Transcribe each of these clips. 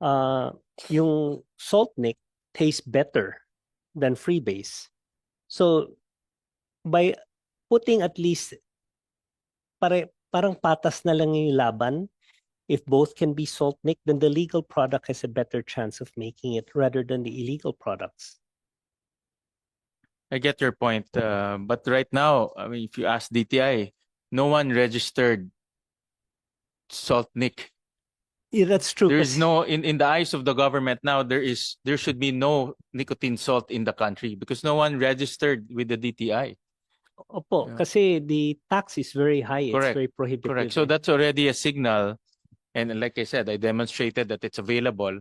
yung SaltNic tastes better than Freebase. So by putting at least parang patas na lang yung laban, if both can be SaltNic, then the legal product has a better chance of making it rather than the illegal products. I get your point. But right now, I mean, if you ask DTI, no one registered SaltNic. Yeah, that's true. There is no in the eyes of the government now. There should be no nicotine salt in the country because no one registered with the DTI. Opo, Yeah. kasi the tax is very high. Correct. It's very prohibitive. Correct. So that's already a signal. And like I said, I demonstrated that it's available.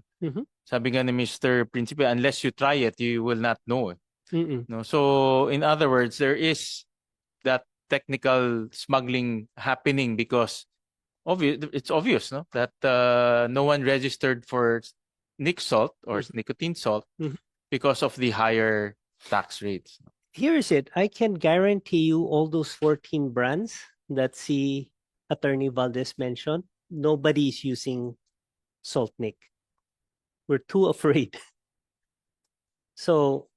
Sabi nga ni Mr. Principe, unless you try it, you will not know it. No? So in other words, there is that technical smuggling happening because it's obvious, no, that no one registered for nic salt or nicotine salt because of the higher tax rates. Here's it. I can guarantee you all those 14 brands that si Attorney Valdez mentioned, nobody is using SaltNic. We're too afraid. So,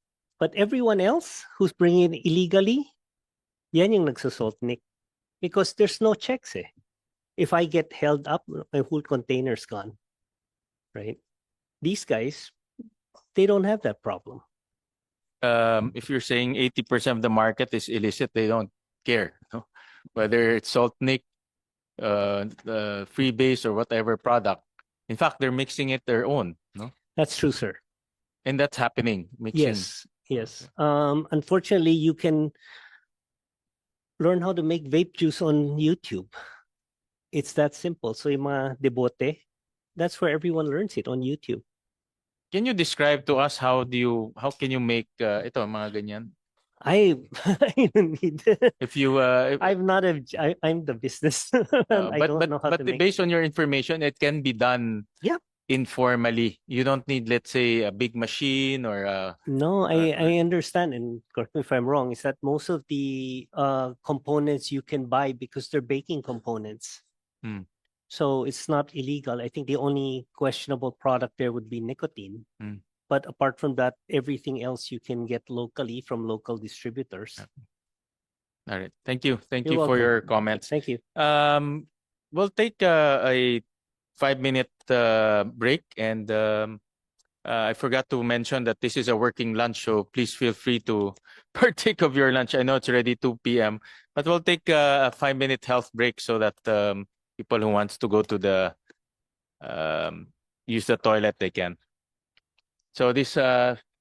but everyone else who's bringing it illegally, yan yung nagsa-SaltNic. Because there's no checks eh. If I get held up, my whole container's gone. Right? These guys, they don't have that problem. If you're saying 80% of the market is illicit, they don't care, no? Whether it's SaltNic, the Freebase or whatever product. In fact, they're mixing it their own, no? That's true, sir. And that's happening. Mixing. Yes. Unfortunately, you can learn how to make vape juice on YouTube. It's that simple. So yung mga debote, that's where everyone learns it, on YouTube. Can you describe to us how can you make ito mga ganyan? I don't need. If you I'm the business. I don't know how to make. But based on your information, it can be done. Yeah. Informally. You don't need, let's say, a big machine or No, I understand, and correct me if I'm wrong, is that most of the components you can buy because they're baking components. So it's not illegal. I think the only questionable product there would be nicotine. But apart from that, everything else you can get locally from local distributors. All right. Thank you. Thank You're you for welcome. your comments. Thank you. We'll take a 5-minute break, and I forgot to mention that this is a working lunch, so please feel free to partake of your lunch. I know it's already 2 p.m., but we'll take a 5-minute health break so that people who wants to go to the use the toilet, they can. So this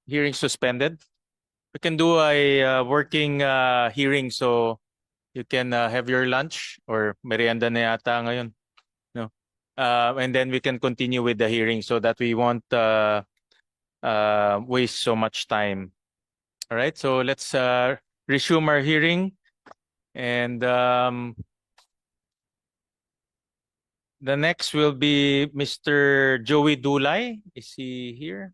hearing suspended. We can do a working hearing, so you can have your lunch or merienda na yata ngayon. No? And then we can continue with the hearing so that we won't waste so much time. All right, so let's resume our hearing. And the next will be Mr. Joey Dulay. Is he here?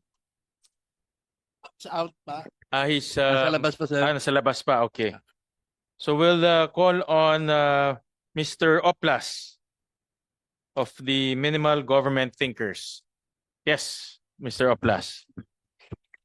Out pa. He's Nasa labas pa, sir. nasa labas pa. Okay. So we'll call on Mr. Oplas of the Minimal Government Thinkers. Yes, Mr. Oplas.